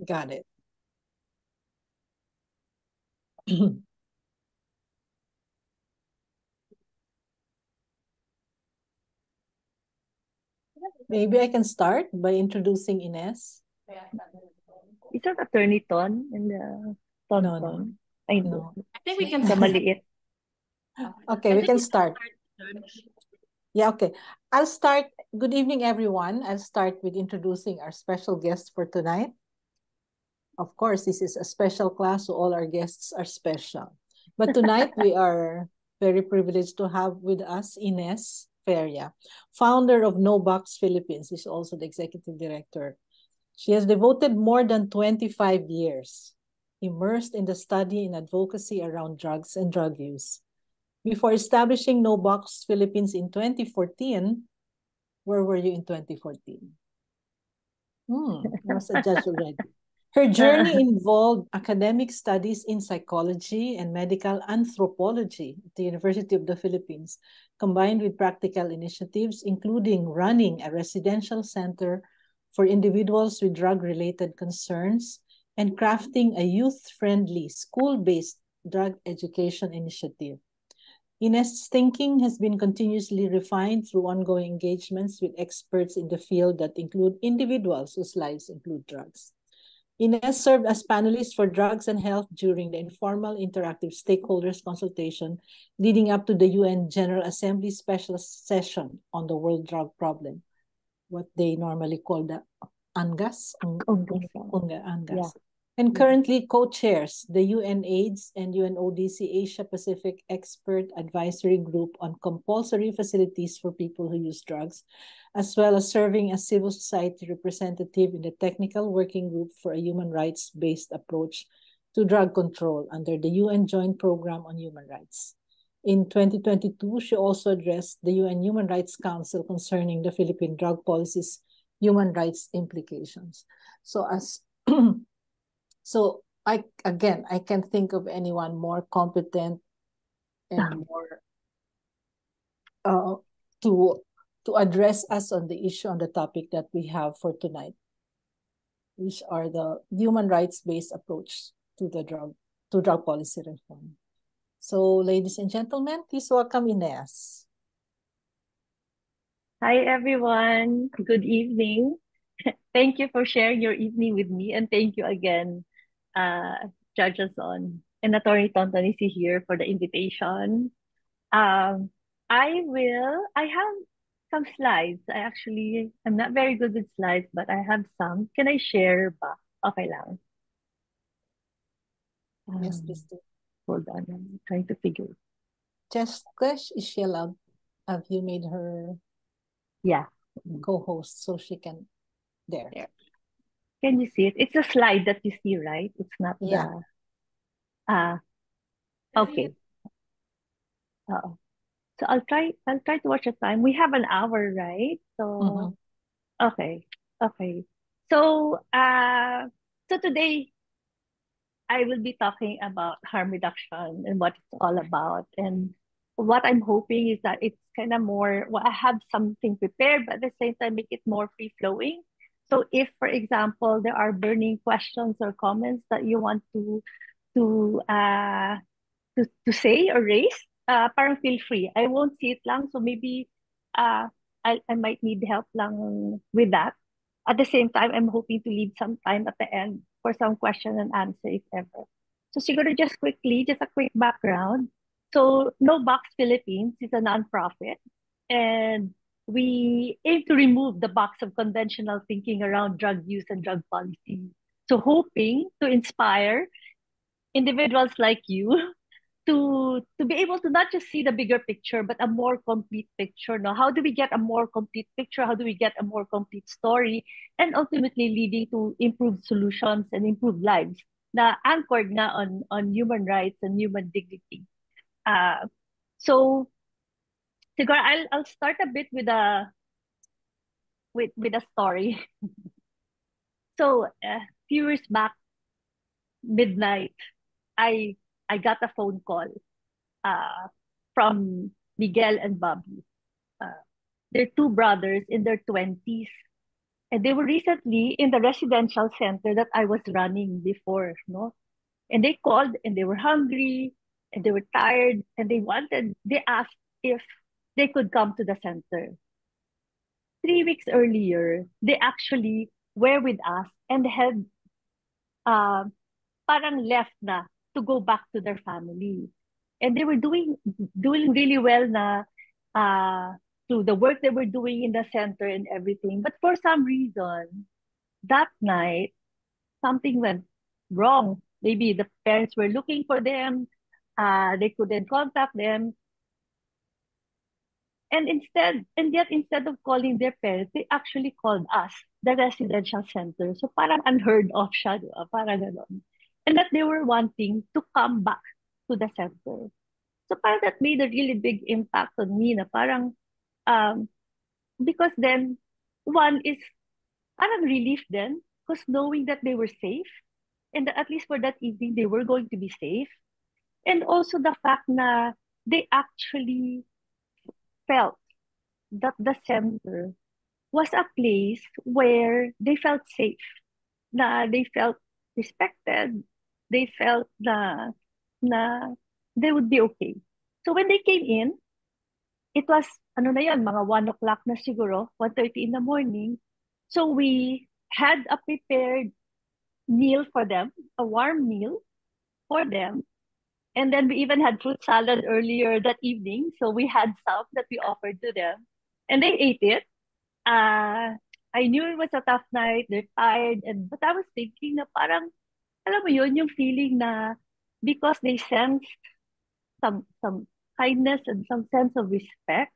Got it. Maybe I can start by introducing Ines. Is that Attorney Ton in the Ton No, no, Ton? I know. no. I think we can Sa maliit. Okay, I we think can we start. Yeah, okay. I'll start. Good evening, everyone. I'll start with introducing our special guest for tonight. Of course, this is a special class, so all our guests are special. But tonight, we are very privileged to have with us Ines Feria, founder of No Box Philippines. She's also the executive director. She has devoted more than 25 years immersed in the study and advocacy around drugs and drug use. Before establishing No Box Philippines in 2014, where were you in 2014? I was a judge already. Her journey involved academic studies in psychology and medical anthropology at the University of the Philippines, combined with practical initiatives, including running a residential center for individuals with drug-related concerns and crafting a youth-friendly, school-based drug education initiative. Ines' thinking has been continuously refined through ongoing engagements with experts in the field that include individuals whose lives include drugs. Ines served as panelist for drugs and health during the informal interactive stakeholders consultation leading up to the UN General Assembly special session on the world drug problem, what they normally call the ANGAS, ANGAS. Yeah. And currently co-chairs the UNAIDS and UNODC Asia Pacific Expert Advisory Group on Compulsory Facilities for People Who Use Drugs, as well as serving as civil society representative in the Technical Working Group for a Human Rights-Based Approach to Drug Control under the UN Joint Program on Human Rights. In 2022, she also addressed the UN Human Rights Council concerning the Philippine drug policy's human rights implications. So I can't think of anyone more competent and more to address us on the issue on the topic that we have for tonight, which are the human rights-based approach to drug policy reform. So, ladies and gentlemen, please welcome Ines. Hi, everyone. Good evening. Thank you for sharing your evening with me. And thank you again, Judge Azon and Attorney Tontonisi here for the invitation. Um, I have some slides. I'm not very good with slides, but I have some. Can I share ba? Okay lang. Yes, please do. Hold on, I'm trying to figure. Jessica, is she allowed? Have you made her co-host so she can there? Can you see it? It's a slide that you see, right? It's not Yeah. Okay. So I'll try to watch the time. We have an hour, right? So okay. So so today I will be talking about harm reduction and what it's all about. And what I'm hoping is that it's kind of more, well, I have something prepared, but at the same time, make it more free flowing. So if, for example, there are burning questions or comments that you want to uh to say or raise, parang feel free. I won't see it lang, so maybe I might need help lang with that. At the same time, I'm hoping to leave some time at the end for some question and answer if ever. So siguro just quickly, just a quick background. So No Box Philippines is a nonprofit, and we aim to remove the box of conventional thinking around drug use and drug policy. So hoping to inspire individuals like you to be able to not just see the bigger picture but a more complete picture. Now, how do we get a more complete picture? How do we get a more complete story, and ultimately leading to improved solutions and improved lives na anchored na on human rights and human dignity. So siguro I'll start a bit with a story. So a few years back, midnight, I I got a phone call uh, from Miguel and Bobby. Uh, they're two brothers in their 20s. And they were recently in the residential center that I was running before, no? And they called and they were hungry and they were tired and they asked if they could come to the center. 3 weeks earlier, they actually were with us and had uh, parang left na to go back to their family. And they were doing really well na to the work they were doing in the center and everything. But for some reason, that night, something went wrong. Maybe the parents were looking for them, they couldn't contact them. And yet instead of calling their parents, they actually called us, the residential center. So parang unheard of siya, di ba? Parang ganon. And that they were wanting to come back to the center. So parang that made a really big impact on me na parang, um, because then, one is parang relief then, because knowing that they were safe, and that at least for that evening, they were going to be safe. And also the fact na they actually felt that the center was a place where they felt safe, na they felt respected, they felt na they would be okay. So when they came in, it was, ano na yan, mga 1 o'clock na siguro, 1:30 in the morning. So we had a prepared meal for them, a warm meal for them. And then we even had fruit salad earlier that evening. So we had some that we offered to them. And they ate it. I knew it was a tough night. They're tired. But I was thinking na parang, alam mo yun, yung feeling na because they sensed some kindness and some sense of respect,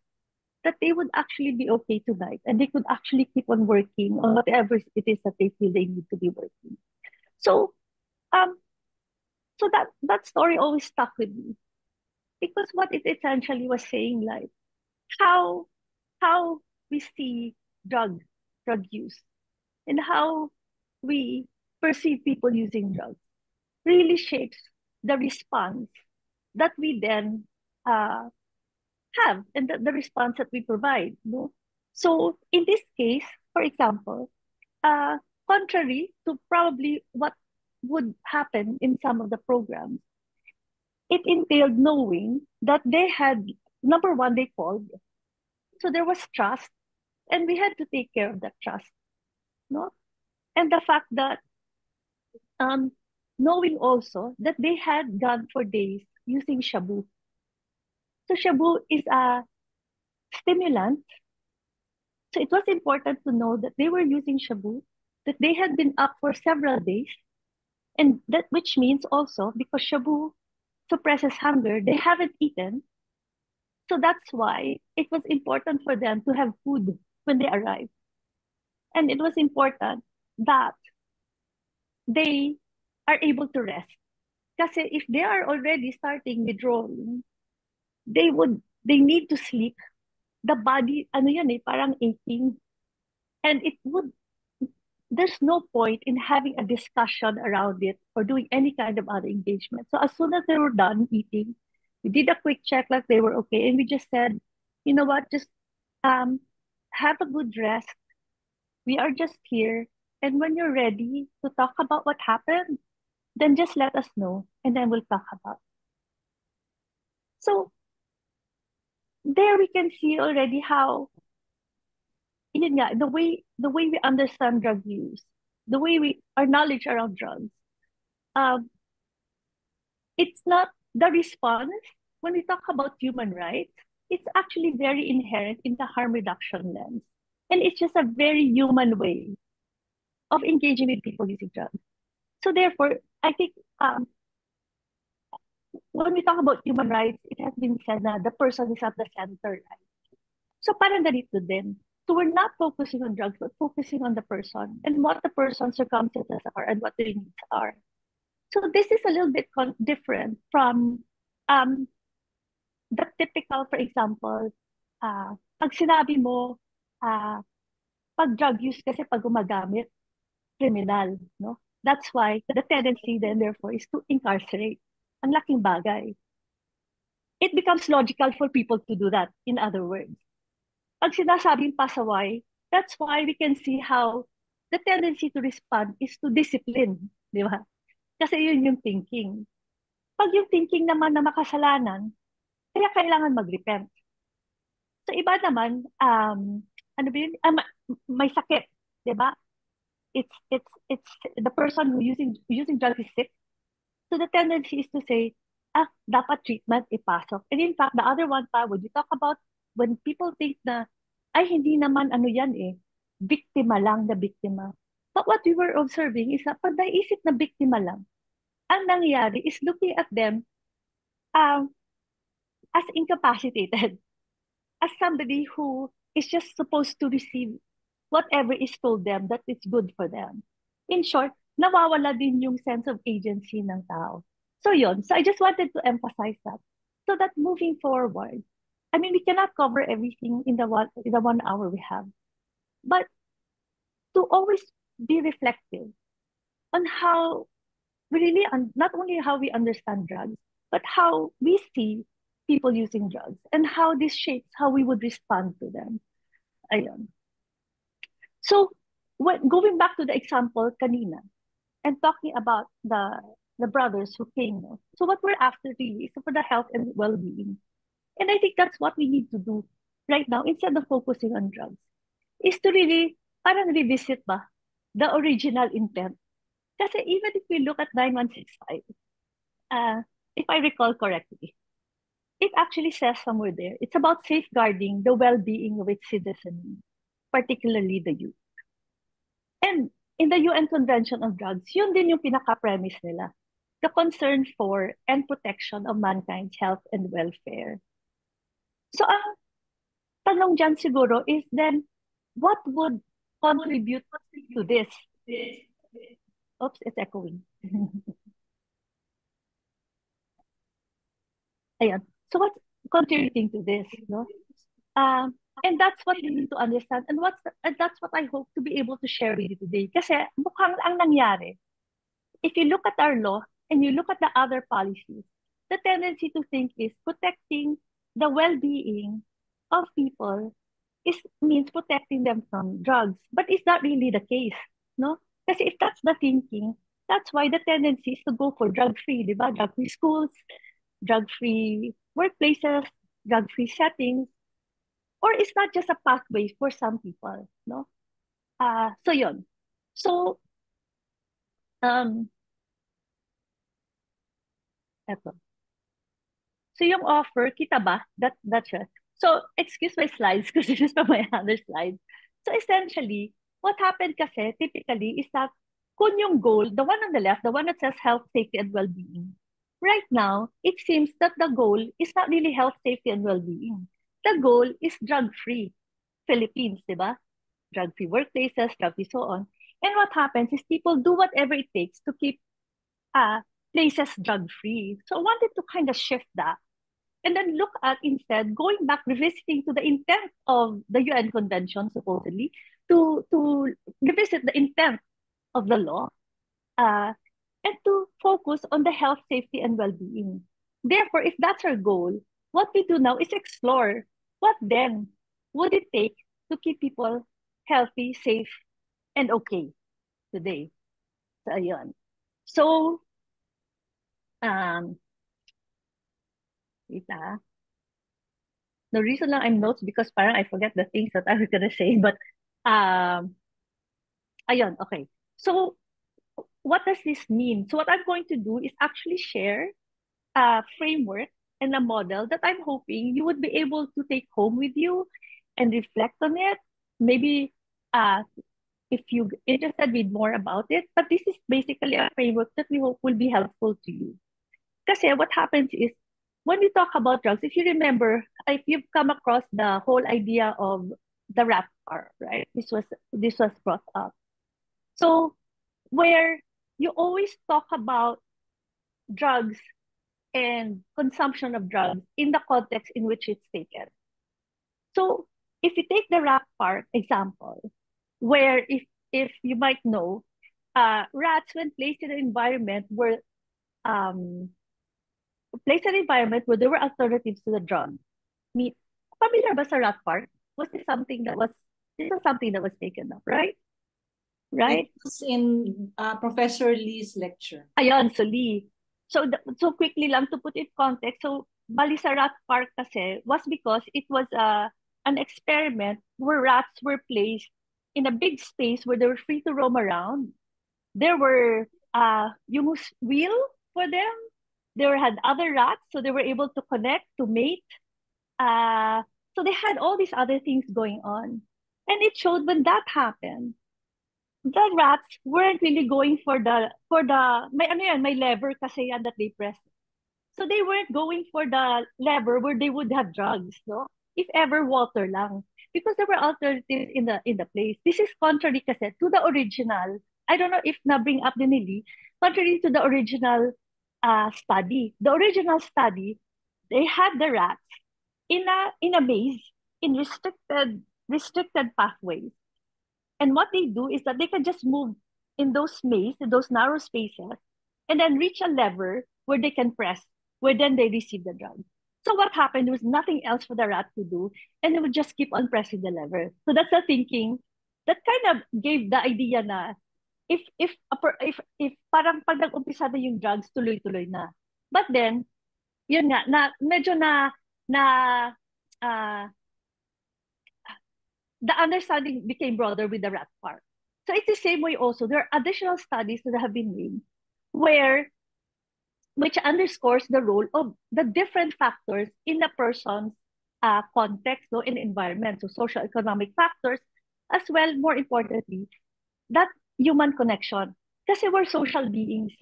that they would actually be okay tonight and they could actually keep on working on whatever it is that they feel they need to be working. So, um, so that story always stuck with me because what it essentially was saying, like how how we see drug use and how we perceive people using drugs really shapes the response that we then uh, have and the response that we provide. No? So in this case, for example, uh, contrary to probably what would happen in some of the programs, it entailed knowing that they had, number one, they called. So there was trust, and we had to take care of that trust. No? And the fact that um, knowing also that they had gone for days using shabu. So shabu is a stimulant. So it was important to know that they were using shabu, that they had been up for several days, and that which means also because shabu suppresses hunger, they haven't eaten. So that's why it was important for them to have food when they arrived. And it was important that they are able to rest. Kasi if they are already starting withdrawing, they need to sleep. The body, ano yan eh, parang aching. And there's no point in having a discussion around it or doing any kind of other engagement. So as soon as they were done eating, we did a quick check like they were okay. And we just said, you know what, just have a good rest. We are just here. And when you're ready to talk about what happened, then just let us know and then we'll talk about it. So there we can see already how yun nga, the way we understand drug use, the way our knowledge around drugs, um, it's not the response when we talk about human rights, it's actually very inherent in the harm reduction lens. And it's just a very human way of engaging with people using drugs. So therefore, I think when we talk about human rights, it has been said that the person is at the center, right? So parang ganito din. So we're not focusing on drugs, but focusing on the person and what the person's circumstances are and what their needs are. So this is a little bit different from the typical, for example, pag sinabi mo, pag drug use kasi pag gumagamit, criminal, no? That's why the tendency then therefore is to incarcerate. Ang laking bagay. It becomes logical for people to do that, in other words. Pag sinasabing pasaway, That's why we can see how the tendency to respond is to discipline, di ba? Kasi yun yung thinking. Pag yung thinking naman na makasalanan, kaya kailangan mag-repent. So iba naman, ano ba yun? May sakit, di ba? It's the person who using drugs is sick. So the tendency is to say, dapat treatment ipasok. And in fact, the other one pa, when you talk about, when people think na, ay, hindi naman ano yan eh, biktima lang na biktima. But what we were observing is that pag naisip na biktima lang, ang nangyayari is looking at them um, as incapacitated, as somebody who is just supposed to receive whatever is told them that is good for them. In short, nawawala din yung sense of agency ng tao. So yun, so I just wanted to emphasize that. So that moving forward, I mean, we cannot cover everything in the 1 hour we have, but to always be reflective on how we really, not only how we understand drugs, but how we see people using drugs and how this shapes how we would respond to them. Ayun. So, going back to the example kanina, and talking about the brothers who came. No? So what we're after really is for the health and well-being. And I think that's what we need to do right now instead of focusing on drugs, is to really parang revisit ba the original intent. Kasi even if we look at 9165, if I recall correctly, it actually says somewhere there, it's about safeguarding the well-being of its citizenry, particularly the youth. And in the UN Convention on Drugs, yun din yung pinaka-premise nila. The concern for and protection of mankind's health and welfare. So ang tanong dyan siguro is then, what would contribute to this? Oops, it's echoing. Ayan. So what's contributing to this? No? And that's what you need to understand. And that's what I hope to be able to share with you today. Kasi mukhang ang nangyari, if you look at our law and you look at the other policies, the tendency to think is protecting the well-being of people means protecting them from drugs. But is that really the case? No? Because if that's the thinking, that's why the tendency is to go for drug-free, di ba? Drug-free schools, drug-free workplaces, drug-free settings, or it's not just a pathway for some people, no? So yun. So, eto. So yung offer, kita ba? That's it. So, excuse my slides because this is from my other slides. So essentially, what happened kasi typically is that kung yung goal, the one on the left, the one that says health, safety, and well-being, right now, it seems that the goal is not really health, safety, and well-being. The goal is drug-free Philippines, di ba? Drug-free workplaces, drug-free so on. And what happens is people do whatever it takes to keep places drug-free. So I wanted to kind of shift that and then look at instead going back, revisiting to the intent of the UN Convention, supposedly, to revisit the intent of the law, and to focus on the health, safety, and well-being. Therefore, if that's our goal, what we do now is explore what then would it take to keep people healthy, safe, and okay today. So, ayun. So, wait the reason lang I'm notes because parang I forget the things that I was gonna say, but ayun, okay. So what does this mean? So what I'm going to do is actually share a framework and a model that I'm hoping you would be able to take home with you and reflect on it. Maybe if you're interested, read more about it. But this is basically a framework that we hope will be helpful to you. Kasi what happens is, when we talk about drugs, if you remember, if you've come across the whole idea of the RAPR, right? This was brought up. So where you always talk about drugs and consumption of drugs in the context in which it's taken. So if you take the RAPR example, where if you might know, rats when placed in an environment where there were alternatives to the drug. Familiar ba sa rat park? Was this something that was This was something that was taken up, right? Right? It was in Professor Lee's lecture. Ayan, so Lee. So quickly lang to put it context, so bali sa rat park kasi was because it was an experiment where rats were placed in a big space where they were free to roam around. There were yung wheel for them. Had other rats, so they were able to connect, to mate. So they had all these other things going on. And it showed when that happened, the rats weren't really going for the may lever kasi yan that they press. So they weren't going for the lever where they would have drugs, no? If ever water lang. Because there were alternatives in the place. This is contrary kasi to the original. I don't know if na bring up din ni Lee, contrary to the original study. The original study, they had the rats in a maze in restricted pathways. And what they do is that they can just move in those maze, in those narrow spaces, and then reach a lever where they can press, where then they receive the drug. So what happened? There was nothing else for the rat to do, and they would just keep on pressing the lever. So that's the thinking that kind of gave the idea na if parang pag nag-umpisa na yung drugs, tuloy-tuloy na. But then, yun nga, medyo uh, the understanding became broader with the rat park. So it's the same way also. There are additional studies that have been made which underscores the role of the different factors in a person's context, no, in environment. So social economic factors, as well, more importantly, that human connection. Kasi we're social beings.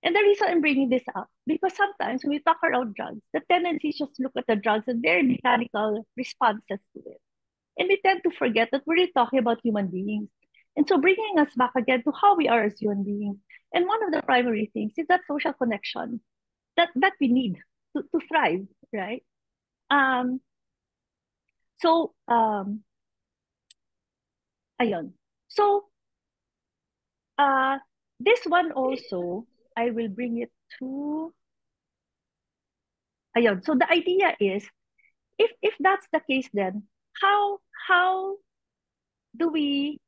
And the reason I'm bringing this up, because sometimes when we talk around drugs, the tendency is just look at the drugs and their mechanical responses to it. And we tend to forget that we're really talking about human beings. And so bringing us back again to how we are as human beings. And one of the primary things is that social connection that we need to thrive, right? Ayun. So, this one also, I will bring it to, ayun. So the idea is, if that's the case, then how do we,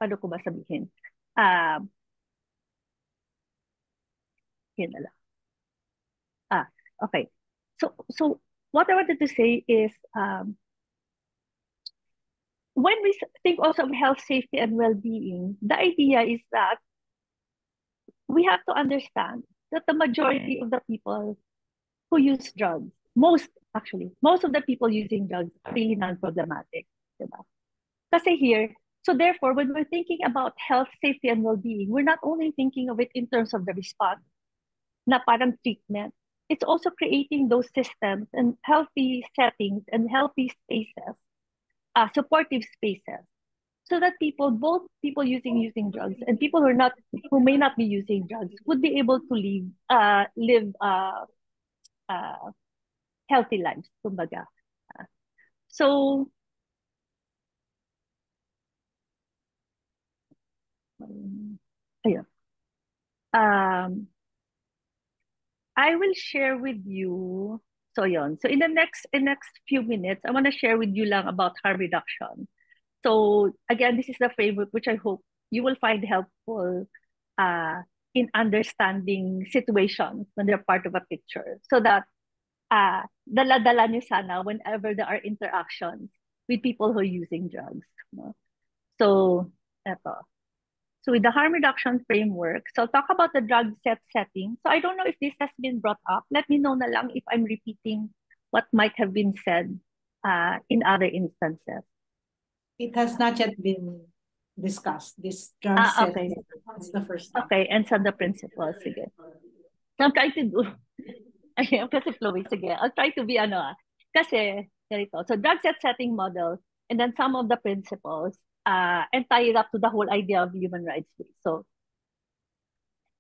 paano ko ba sabihin? Yun na lang. Okay. So what I wanted to say is, when we think also of health, safety, and well-being, the idea is that we have to understand that the majority of the people who use drugs, most of the people using drugs are really non-problematic. Diba? Kasi here, so therefore, when we're thinking about health, safety, and well-being, we're not only thinking of it in terms of the response, na parang treatment, it's also creating those systems and healthy settings and healthy spaces, supportive spaces, so that both people using drugs and people who may not be using drugs would be able to live healthy lives, kumbaga. So, ayun. I will share with you. So yon. So in the next few minutes, I want to share with you lang about harm reduction. So again, this is the framework which I hope you will find helpful in understanding situations when they're part of a picture, so that dala-dala nyo sana whenever there are interactions with people who are using drugs. No? So, eto. So with the harm reduction framework, so I'll talk about the drug setting. So I don't know if this has been brought up. Let me know na lang if I'm repeating what might have been said in other instances. It has not yet been discussed. This drug setting. It's the first time. Okay, and some the principles. Sige. So I'm trying to do, ayun, kasi flowy, sige. I'll try to be kasi, ganito. So drug setting model, and then some of the principles, and tie it up to the whole idea of human rights. So,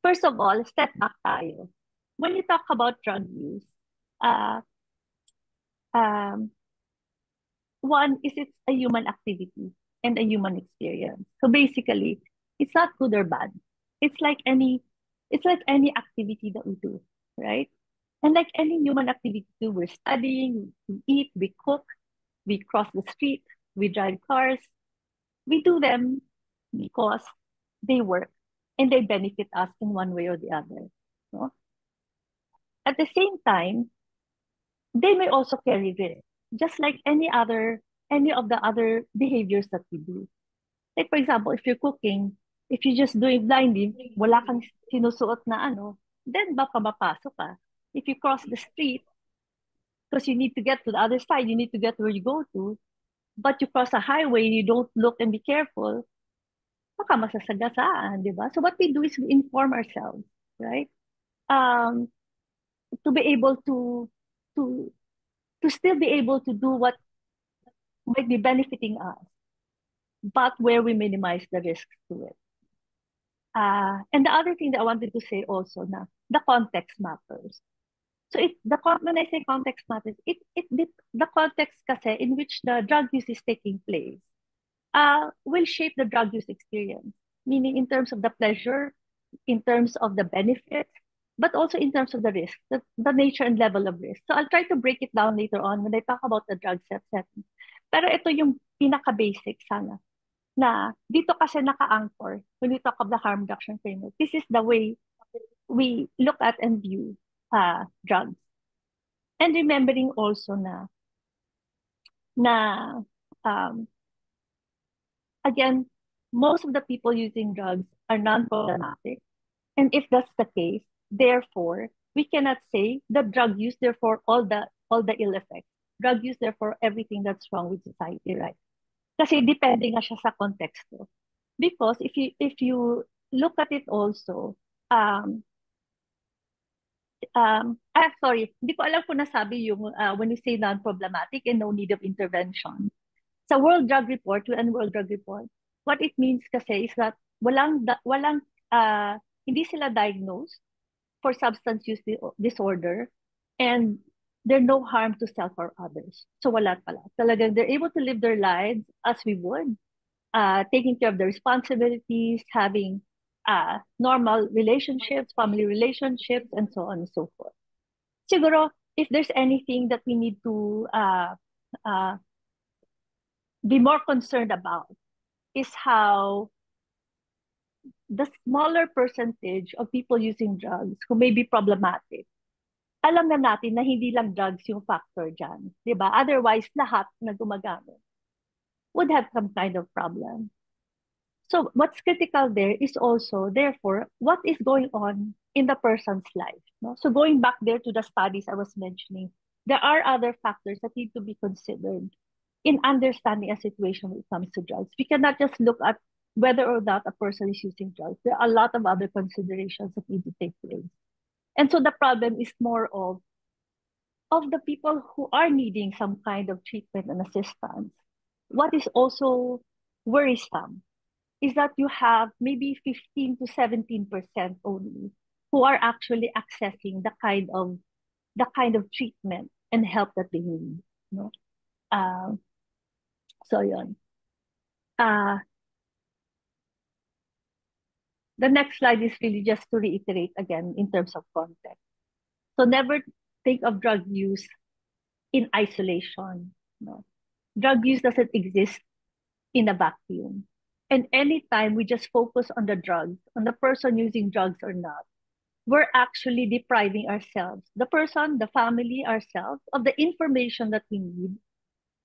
first of all, step back tayo. When you talk about drug use, one is it's a human activity and a human experience. So basically, it's not good or bad. It's like any activity that we do, right? And like any human activity, we're studying, we eat, we cook. we cross the street, we drive cars, we do them because they work and they benefit us in one way or the other. No? At the same time, they may also carry risk, just like any of the other behaviors that we do. Like for example, if you're cooking, if you just do it blindly, wala kang sinusuot na ano, then baka mapasok ka. If you cross the street, because you need to get to the other side, you need to get where you go to, but you cross a highway, you don't look and be careful, baka masasagasaan, di ba? So what we do is we inform ourselves, right? Um, to be able to to still be able to do what might be benefiting us, but where we minimize the risks to it. And the other thing that I wanted to say also na the context matters. So when I say context matters, the context kasi in which the drug use is taking place will shape the drug use experience. Meaning in terms of the pleasure, in terms of the benefits, but also in terms of the risk, the nature and level of risk. So I'll try to break it down later on when I talk about the drug setting. Pero ito yung pinaka-basic sana. Na dito kasi naka-anchor when we talk of the harm reduction framework. This is the way we look at and view drugs. And remembering also na again, most of the people using drugs are non-problematic. And if that's the case, therefore, we cannot say that drug use, therefore, all the ill effects. Drug use, therefore, everything that's wrong with society, right? Kasi depende nga siya sa konteksto. Because if you look at it also, sorry, hindi ko alam kung nasabi yung when you say non-problematic and no need of intervention. Sa World Drug Report, UN World Drug Report, what it means kasi is that hindi sila diagnosed for substance use disorder and there's no harm to self or others. So wala pala. Talagang they're able to live their lives as we would, taking care of their responsibilities, having normal relationships, family relationships, and so on and so forth. Siguro, if there's anything that we need to be more concerned about is how the smaller percentage of people using drugs who may be problematic, alam na natin na hindi lang drugs yung factor dyan. Diba? Otherwise, lahat na gumagamit would have some kind of problem. So what's critical there is also, therefore, what is going on in the person's life. No? So going back there to the studies I was mentioning, there are other factors that need to be considered in understanding a situation when it comes to drugs. We cannot just look at whether or not a person is using drugs. There are a lot of other considerations that need to take place. And so the problem is more of the people who are needing some kind of treatment and assistance. What is also worrisome is that you have maybe 15 to 17% only who are actually accessing the kind of treatment and help that they need. No? So yun. The next slide is really just to reiterate again in terms of context. So never think of drug use in isolation. No? Drug use doesn't exist in a vacuum. And anytime we just focus on the drugs, on the person using drugs or not, we're actually depriving ourselves, the person, the family, ourselves, of the information that we need,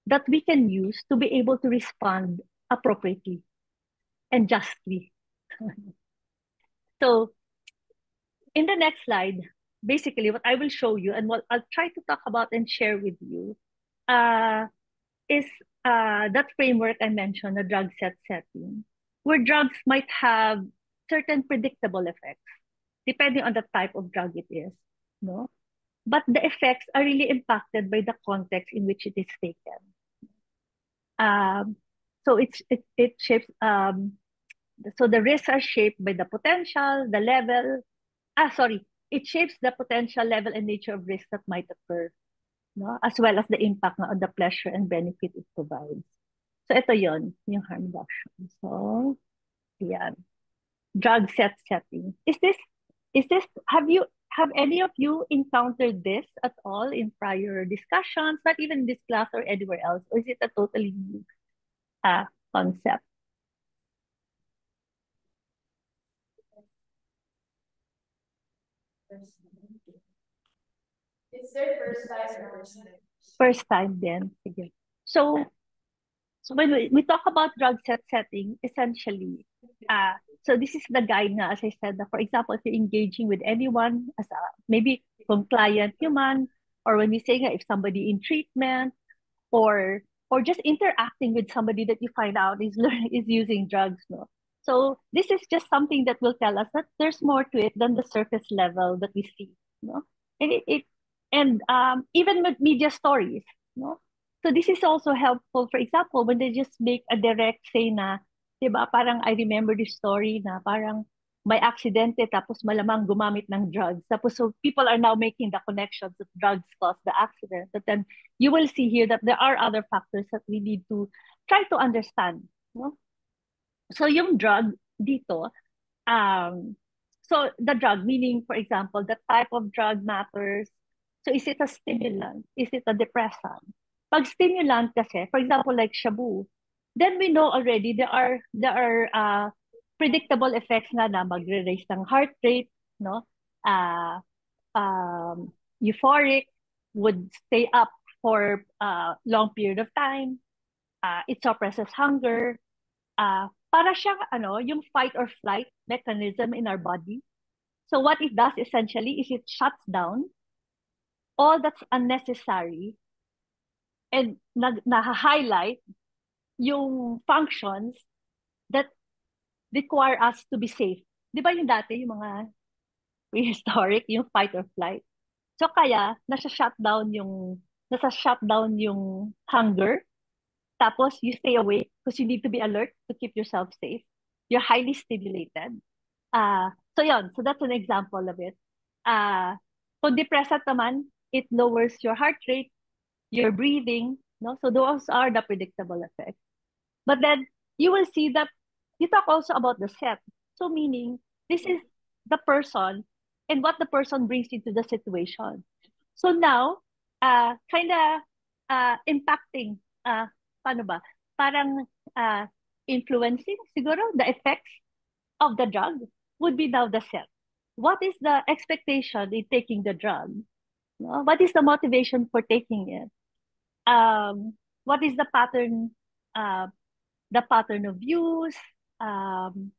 that we can use to be able to respond appropriately and justly. So in the next slide, basically what I will show you and what I'll try to talk about and share with you is that framework I mentioned, the drug setting, where drugs might have certain predictable effects, depending on the type of drug it is, no? But the effects are really impacted by the context in which it is taken. So it shapes, so the risks are shaped by the potential, the level, it shapes the potential level and nature of risk that might occur, no? As well as the impact on the pleasure and benefit it provides. So ito yon, yung harm reduction. So, yan. Drug setting. Have you have any of you encountered this at all in prior discussions, not even in this class or anywhere else? Or is it a totally new concept? It's their first time or first time? First time then. Sige. So when we talk about drug setting, essentially, so this is the guide na, as I said, for example, if you're engaging with anyone as a, maybe from client human, or when we say nga, if somebody in treatment, or just interacting with somebody that you find out is is using drugs, no? So this is just something that will tell us that there's more to it than the surface level that we see, no? And even with media stories, no? So this is also helpful. For example, when they just make a direct say na, diba, parang I remember this story na parang may aksidente tapos malamang gumamit ng drugs. Tapos so people are now making the connections that drugs caused the accident. But then you will see here that there are other factors that we need to try to understand. No? So yung drug dito, so the drug, meaning, for example, the type of drug matters. So is it a stimulant? Is it a depressant? Pag stimulant kasi, for example, like shabu, then we know already there are predictable effects na magre-raise ng heart rate, no? Euphoric, would stay up for a long period of time. It suppresses hunger. Para siyang yung fight or flight mechanism in our body. So what it does essentially is it shuts down all that's unnecessary and na-highlight yung functions that require us to be safe. Di ba yung dati, yung mga prehistoric, yung fight or flight? So kaya, nasa shutdown yung hunger. Tapos you stay awake because you need to be alert to keep yourself safe. You're highly stimulated. So yon, so that's an example of it. Kung depressant naman, it lowers your heart rate, your breathing, no? So those are the predictable effects. But then you will see that you talk also about the set. So meaning, this is the person and what the person brings into the situation. So now, kind of impacting, paano ba? Parang influencing siguro the effects of the drug would be now the set. What is the expectation in taking the drug? No? What is the motivation for taking it? What is the pattern of use? Ano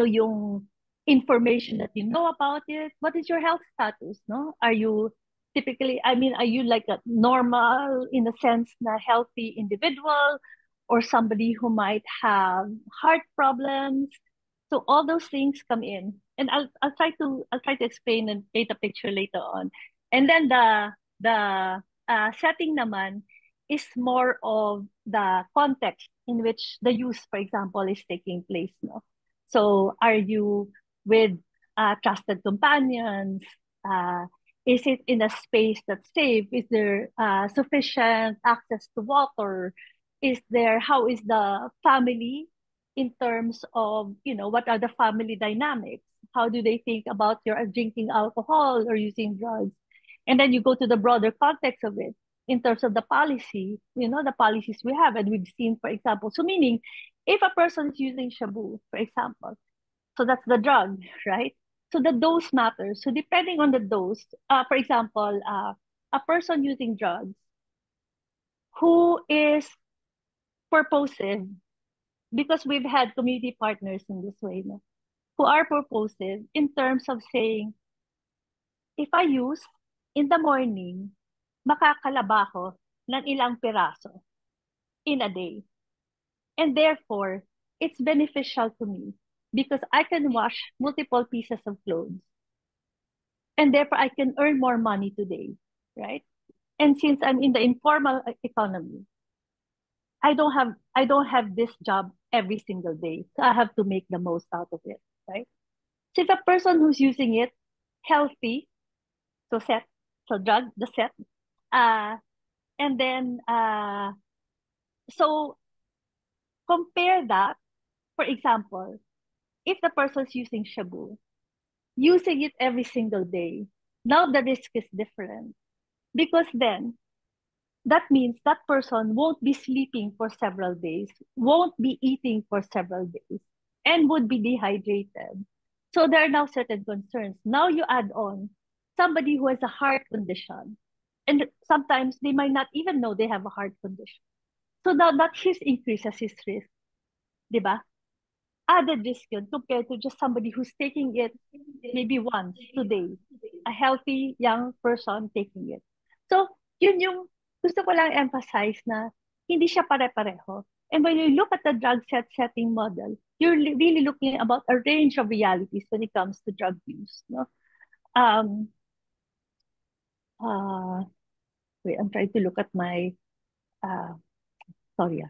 yung information that you know about it? What is your health status? No? Are you typically, are you like a normal in the sense na healthy individual or somebody who might have heart problems? So all those things come in, and I'll try to explain and paint a picture later on. And then the setting naman is more of the context in which the use, for example, is taking place. No, so are you with trusted companions? Is it in a space that's safe? Is there sufficient access to water? How is the family in terms of, what are the family dynamics? How do they think about your drinking alcohol or using drugs? And then you go to the broader context of it in terms of the policy, the policies we have. And we've seen, for example, so meaning if a person is using shabu, for example, so that's the drug, right? So the dose matters. So depending on the dose, for example, a person using drugs who is purposive, because we've had community partners in this way, no? Who are purposive in terms of saying, if I use in the morning, makakalaba ko ng ilang piraso in a day. And therefore, it's beneficial to me because I can wash multiple pieces of clothes. And therefore, I can earn more money today, right? And since I'm in the informal economy, I don't have this job every single day. So I have to make the most out of it, right? So if a person who's using it healthy, so drug, the set, and then so compare that, for example, if the person's using shabu, using it every single day. Now the risk is different because then that means that person won't be sleeping for several days, won't be eating for several days, and would be dehydrated. So there are now certain concerns. Now you add on somebody who has a heart condition, and sometimes they might not even know they have a heart condition. So now that increases his risk, di ba? Added risk yun compared to just somebody who's taking it maybe once today, a healthy young person taking it. So yun yung gusto ko lang emphasize na hindi siya pare-pareho. And when you look at the drug setting model, you're really looking about a range of realities when it comes to drug use. No? Wait, I'm trying to look at my, sorry,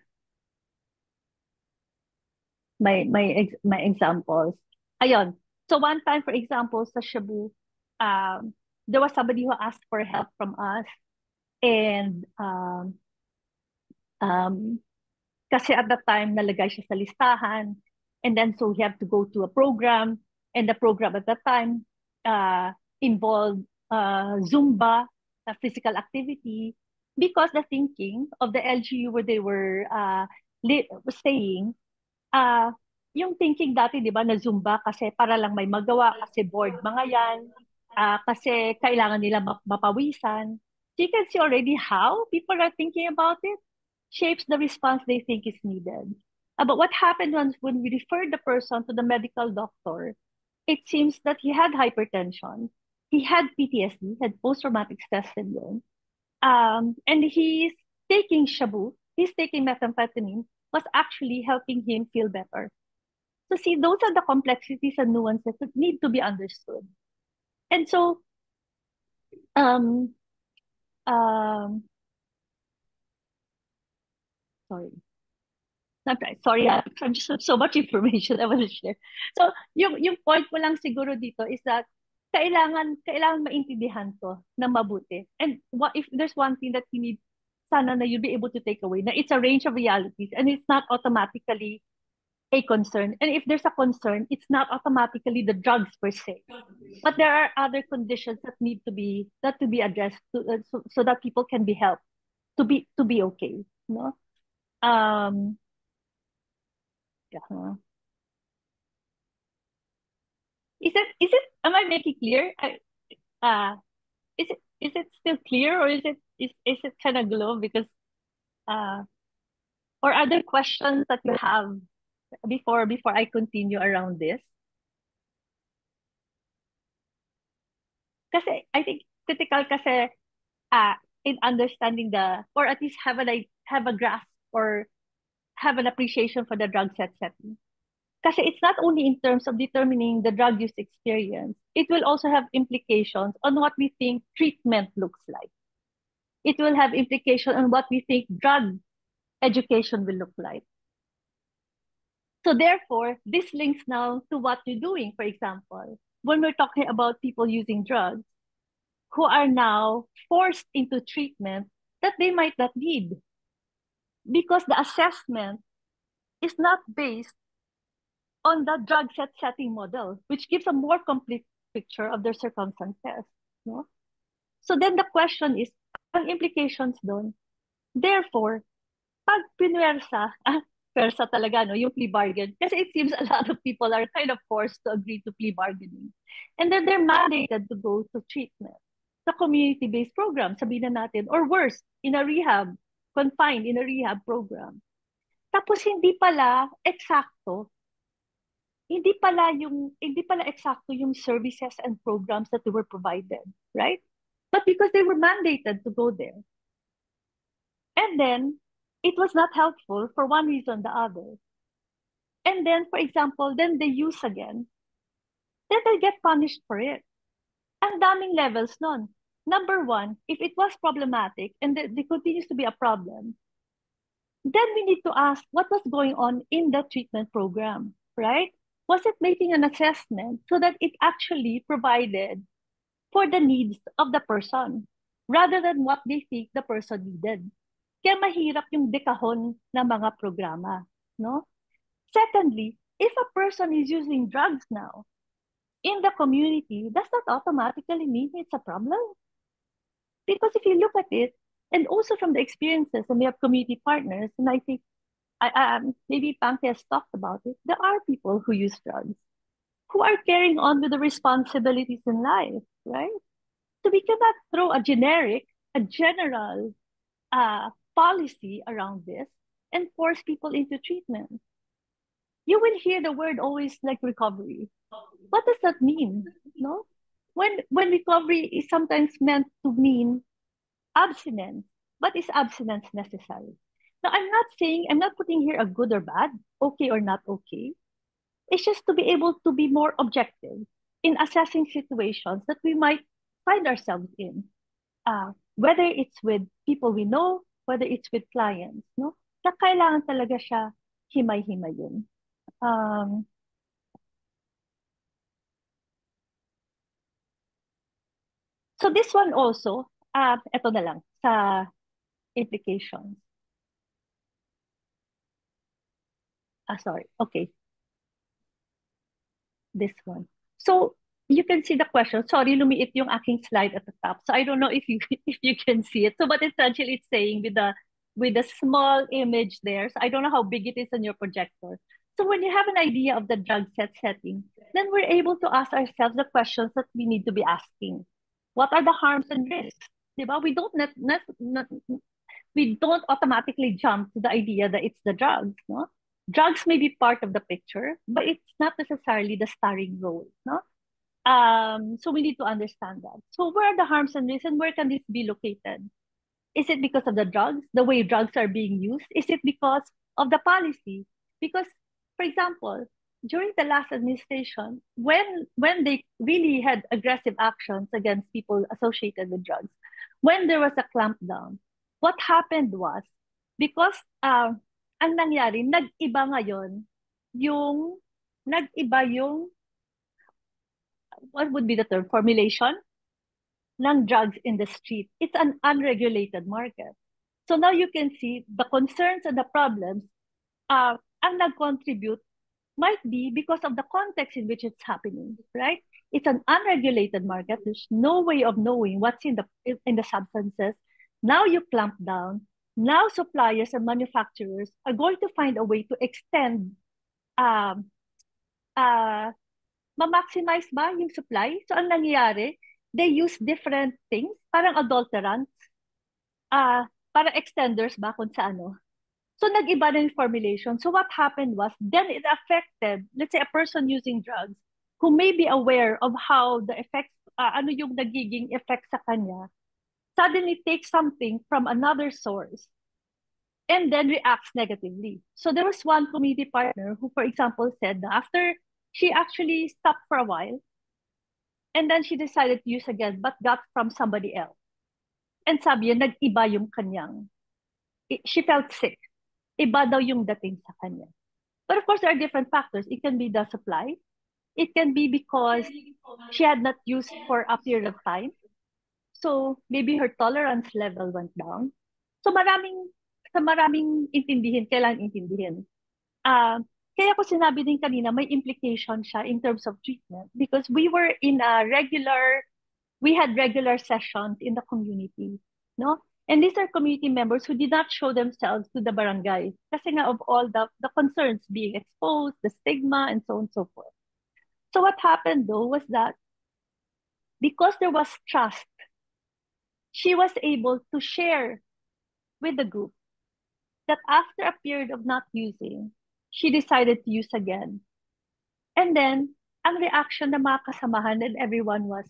my examples. Ayun. So one time, for example, sa Cebu, there was somebody who asked for help from us. And kasi at that time, nalagay siya sa listahan. And then so he had to go to a program. And the program at that time involved Zumba, physical activity, because the thinking of the LGU where they were staying, yung thinking dati, di ba, na Zumba kasi para lang may magawa, kasi bored mga yan, kasi kailangan nila mapawisan. So you can see already how people are thinking about it shapes the response they think is needed. But what happened when we referred the person to the medical doctor, it seems that he had hypertension, he had PTSD, had post-traumatic stress syndrome, and he's taking shabu, he's taking methamphetamine, was actually helping him feel better. So see, those are the complexities and nuances that need to be understood. And so, sorry, I'm just so much information I want to share. So, yung point ko lang siguro dito is that kailangan maintindihan to na mabuti. And if there's one thing that you need, sana na you'll be able to take away, na it's a range of realities and it's not automatically a concern. And if there's a concern, it's not automatically the drugs per se, but there are other conditions that need to be addressed so that people can be helped to be okay. No. Yeah. Is it am I making clear? Is it still clear, or is it kind of glow because or other questions that you have before I continue around this? Kasi I think critical kasi in understanding or at least have a grasp or have an appreciation for the drug setting. Kasi it's not only in terms of determining the drug use experience, it will also have implications on what we think treatment looks like. It will have implications on what we think drug education will look like. So therefore, this links now to what you're doing. For example, when we're talking about people using drugs who are now forced into treatment that they might not need, because the assessment is not based on the drug setting model, which gives a more complete picture of their circumstances. No? So then the question is, ang implications doon, therefore, pag pinwersa, persa talaga, no, yung plea bargain. Kasi it seems a lot of people are kind of forced to agree to plea bargaining. And then they're mandated to go to treatment. Sa community-based program, sabihin na natin, or worse, in a rehab, confined in a rehab program. Tapos hindi pala eksakto yung services and programs that they were provided, right? But because they were mandated to go there. And then it was not helpful for one reason or the other. And then, for example, then they use again, then they get punished for it. Ang daming levels nun. Number one, if it was problematic and there continues to be a problem, then we need to ask what was going on in the treatment program, right? Was it making an assessment so that it actually provided for the needs of the person rather than what they think the person needed? Kaya mahirap yung dekahon ng mga programa, no? Secondly, if a person is using drugs now, in the community does not automatically mean it's a problem. Because if you look at it, and also from the experiences, and we have community partners, and I think maybe Panke has talked about it, there are people who use drugs who are carrying on with the responsibilities in life, right? So we cannot throw a general policy around this and force people into treatment. You will hear the word always like recovery. What does that mean? No? When recovery is sometimes meant to mean abstinence, but is abstinence necessary? Now, I'm not putting here a good or bad, okay or not okay. It's just to be able to be more objective in assessing situations that we might find ourselves in. Whether it's with people we know, whether it's with clients, no? Na kailangan talaga siya himay-himay yun. So this one also, ito na lang, sa implications. Sorry, okay. This one. So you can see the question. Sorry, lumiit yung aking slide at the top. So I don't know if you if you can see it. So but essentially it's saying with the small image there. So I don't know how big it is on your projector. So when you have an idea of the drug setting, then we're able to ask ourselves the questions that we need to be asking. What are the harms and risks? Diba? We don't automatically jump to the idea that it's the drugs, no? Drugs may be part of the picture, but it's not necessarily the starring role, no? So we need to understand that. So where are the harms and risks, and where can this be located? Is it because of the drugs, the way drugs are being used? Is it because of the policy? Because, for example, during the last administration, when they really had aggressive actions against people associated with drugs, when there was a clampdown, what happened was, because ang nangyari, nag-iba yung, what would be the term, formulation ng drugs in the street. It's an unregulated market. So now you can see the concerns and the problems ang nag-contribute might be because of the context in which it's happening, right? It's an unregulated market. There's no way of knowing what's in the substances. Now you clamp down. Now suppliers and manufacturers are going to find a way to extend, ma-maximize ba yung supply? So ang nangyayari, they use different things, parang adulterants, para extenders ba kung sa ano. So nag-iba na yung formulation. So what happened was, then it affected, let's say, a person using drugs who may be aware of how the effects, ano yung nagiging effect sa kanya, suddenly takes something from another source and then reacts negatively. So there was one community partner who, for example, said that after she actually stopped for a while, and then she decided to use again, but got from somebody else. And sabi niya, nag-iba yung kanyang, she felt sick. Iba daw yung dating sa kanya. But of course, there are different factors. It can be the supply. It can be because she had not used for a period of time. So maybe her tolerance level went down. So maraming intindihin, kailangan intindihin. Kaya ko sinabi din kanina, may implication siya in terms of treatment because we had regular sessions in the community, no? And these are community members who did not show themselves to the barangay kasi nga of all the concerns being exposed, the stigma, and so on and so forth. So what happened though was that because there was trust, she was able to share with the group that after a period of not using, she decided to use again. And then, ang reaction ng mga kasamahan and everyone was,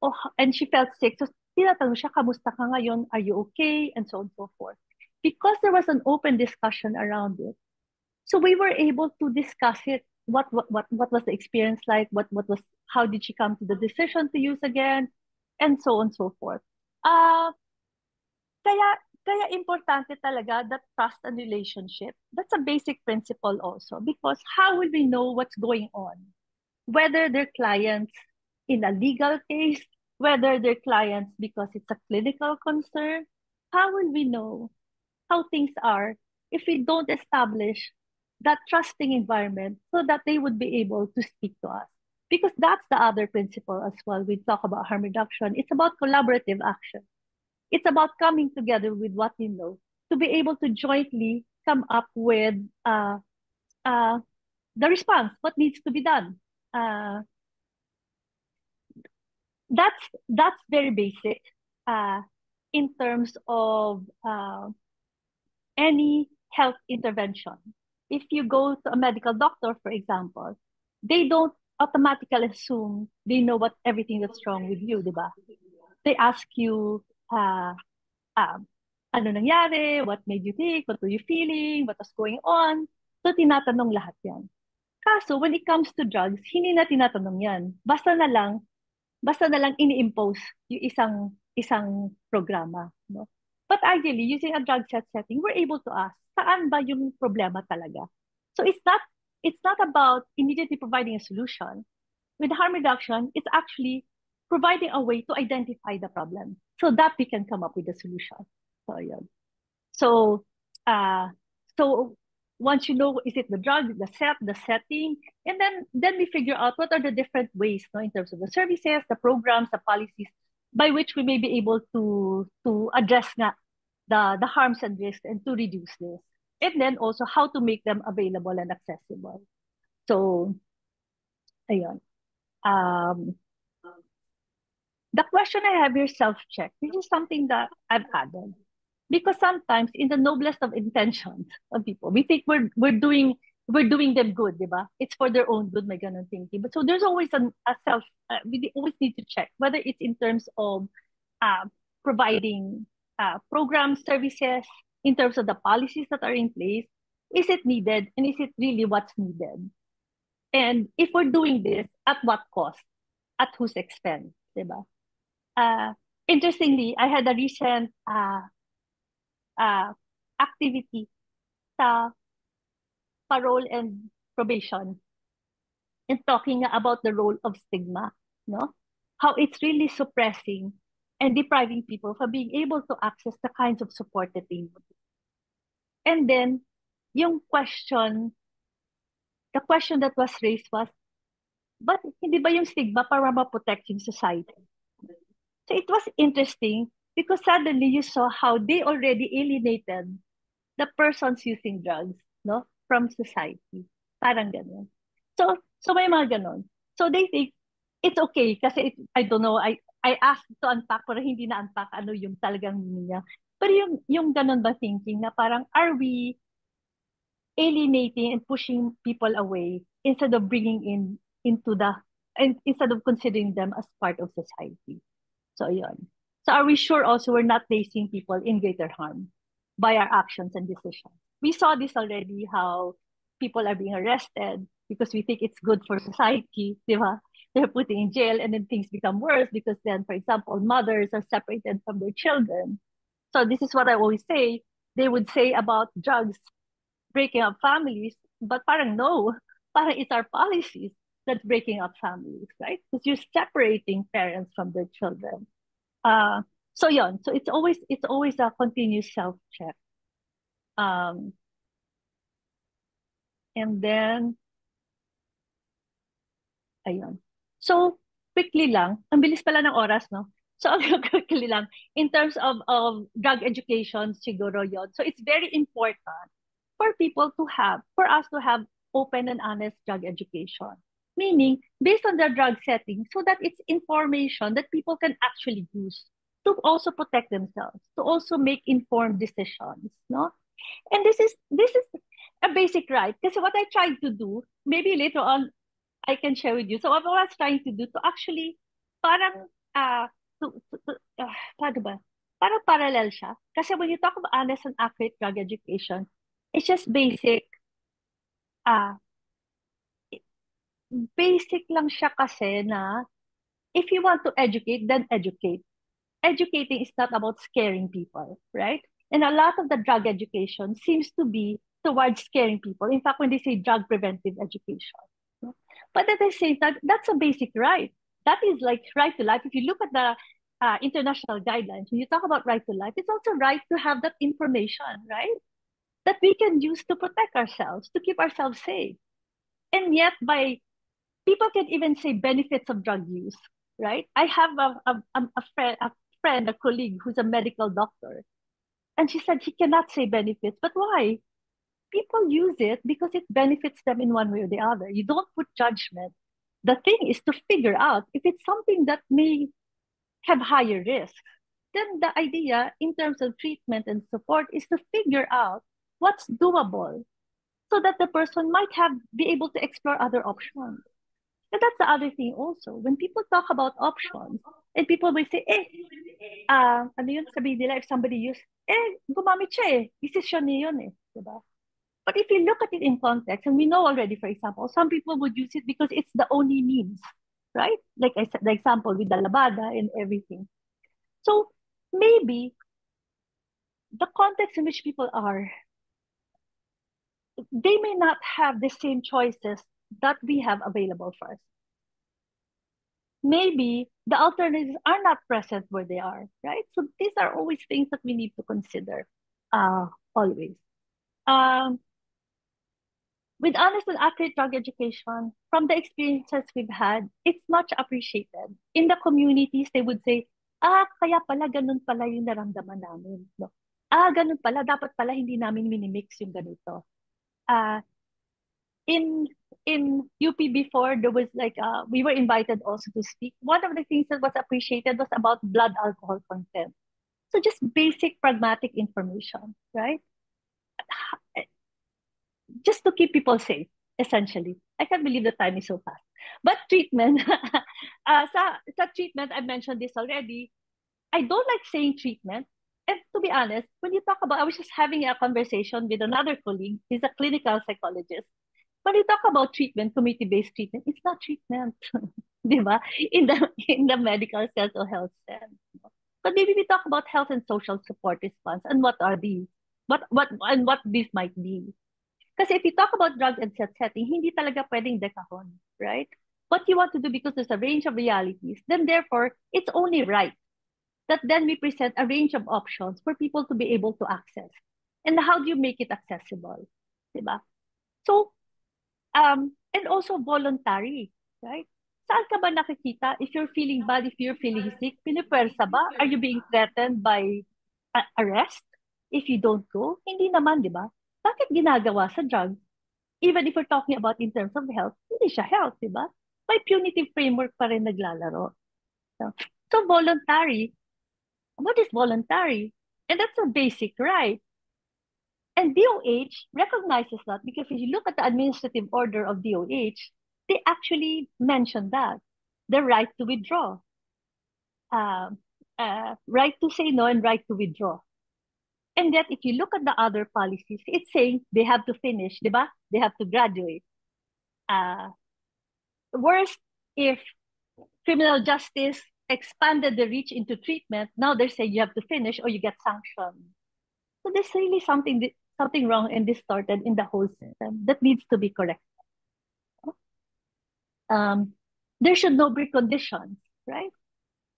oh, and she felt sick. So tinatanong siya, kamusta ka ngayon? Are you okay? And so on and so forth. Because there was an open discussion around it. So we were able to discuss it. What was the experience like? How did she come to the decision to use again? And so on and so forth. Kaya importante talaga that trust and relationship. That's a basic principle also. Because how will we know what's going on? Whether they're clients in a legal case, whether they're clients because it's a clinical concern, how will we know how things are if we don't establish that trusting environment so that they would be able to speak to us? Because that's the other principle as well. We talk about harm reduction. It's about collaborative action. It's about coming together with what we know to be able to jointly come up with the response, what needs to be done. That's very basic in terms of any health intervention. If you go to a medical doctor, for example, they don't automatically assume they know what everything that's wrong with you, di ba? They ask you, ano nangyari, what made you think, what were you feeling, what was going on. So, tinatanong lahat yan. Kaso, when it comes to drugs, hindi na tinatanong yan. Basta na lang ini-impose yung isang programa. No? But ideally, using a drug setting, we're able to ask, saan ba yung problema talaga? So it's not about immediately providing a solution. With harm reduction, it's actually providing a way to identify the problem so that we can come up with a solution. So, yun. So once you know, is it the drug, the setting, and then we figure out what are the different ways, no, in terms of the services, the programs, the policies, by which we may be able to address the harms and risks and to reduce this. And then also how to make them available and accessible. So, ayun. The question I have here, self-check. This is something that I've added. Because sometimes in the noblest of intentions of people, we think we're doing them good, diba? It's for their own good, may ganun thinking. But so there's always we always need to check whether it's in terms of providing programs, services, in terms of the policies that are in place. Is it needed, and is it really what's needed? And if we're doing this, at what cost? At whose expense, diba? Interestingly, I had a recent activity sa parole and probation and talking about the role of stigma, no? How it's really suppressing and depriving people from being able to access the kinds of support that they need. And then, the question that was raised was, but hindi ba yung stigma para ma-protect yung society? So it was interesting because suddenly you saw how they already alienated the persons using drugs, no, from society. Parang ganun. So may mga ganun. So they think it's okay kasi I don't know, I asked to unpack pero hindi na unpack ano yung talagang meaning niya. Pero yung ganun ba thinking na parang are we alienating and pushing people away instead of bringing instead of considering them as part of society. So yun. So are we sure also we're not placing people in greater harm by our actions and decisions? We saw this already, how people are being arrested because we think it's good for society, di ba? They're put in jail and then things become worse because then, for example, mothers are separated from their children. So this is what I always say. They would say about drugs breaking up families, but parang no, parang it's our policies that's breaking up families, right? Because you're separating parents from their children. So it's always a continuous self-check. And then, ayun. So, quickly lang, ang bilis pala ng oras, no? So, quickly lang, in terms of drug education, siguro yon. So, it's very important for us to have open and honest drug education. Meaning, based on their drug setting, so that it's information that people can actually use to also protect themselves, to also make informed decisions, no? And this is a basic right. Because what I tried to do, maybe later on, I can share with you. So what I was trying to do to actually, parang, paano ba? Parang parallel siya. Kasi when you talk about honest and accurate drug education, it's just basic lang siya kasi na if you want to educate, then educate. Educating is not about scaring people, right? And a lot of the drug education seems to be towards scaring people. In fact, when they say drug preventive education. But at the same time, that's a basic right. That is like right to life. If you look at the international guidelines, when you talk about right to life, it's also right to have that information, right? That we can use to protect ourselves, to keep ourselves safe. And yet, by people can even say benefits of drug use, right? I have a friend, a colleague who's a medical doctor, and she said he cannot say benefits, but why? People use it because it benefits them in one way or the other. You don't put judgment. The thing is to figure out if it's something that may have higher risks. Then the idea in terms of treatment and support is to figure out what's doable so that the person might be able to explore other options. And that's the other thing also. When people talk about options, and people will say, ano yun, sabihin nila, if somebody use, gumamit siya eh. Decision niya yun eh. Diba? But if you look at it in context, and we know already, for example, some people would use it because it's the only means, right? Like I said, the example with the labada and everything. So maybe the context in which people are, they may not have the same choices that we have available for us. Maybe the alternatives are not present where they are, right? So these are always things that we need to consider, always. With honest and accurate drug education, from the experiences we've had, it's much appreciated. In the communities, they would say, kaya pala, ganun pala yung naramdaman namin. No? Ganun pala, dapat pala hindi namin minimix yung ganito. In UP before, there was like, we were invited also to speak. One of the things that was appreciated was about blood alcohol content. So just basic pragmatic information, right? Just to keep people safe, essentially. I can't believe the time is so fast. But treatment, sa treatment, I mentioned this already. I don't like saying treatment. And to be honest, when you talk about, I was just having a conversation with another colleague. He's a clinical psychologist. When you talk about treatment, community-based treatment, it's not treatment, diba? In the medical sense or health sense. But maybe we talk about health and social support response and what are these, what these might be. Kasi if you talk about drug and set setting, hindi talaga pwedeng dekahon, right? What you want to do, because there's a range of realities, then therefore, it's only right that then we present a range of options for people to be able to access. And how do you make it accessible? Diba? So, and also voluntary, right? Saan ka ba nakikita if you're feeling bad, if you're feeling sick, pinipwersa ba? Are you being threatened by arrest if you don't go? Hindi naman, di ba? Bakit ginagawa sa drugs? Even if we're talking about in terms of health, hindi siya health, di ba? May punitive framework pa rin naglalaro. So voluntary, what is voluntary? And that's a basic right. And DOH recognizes that because if you look at the administrative order of DOH, they actually mention that the right to withdraw, right to say no and right to withdraw. And yet, if you look at the other policies, it's saying they have to finish, diba? They have to graduate. Worse, if criminal justice expanded the reach into treatment, now they're saying you have to finish or you get sanctioned. So there's really something wrong and distorted in the whole system that needs to be corrected. There should no preconditions, right?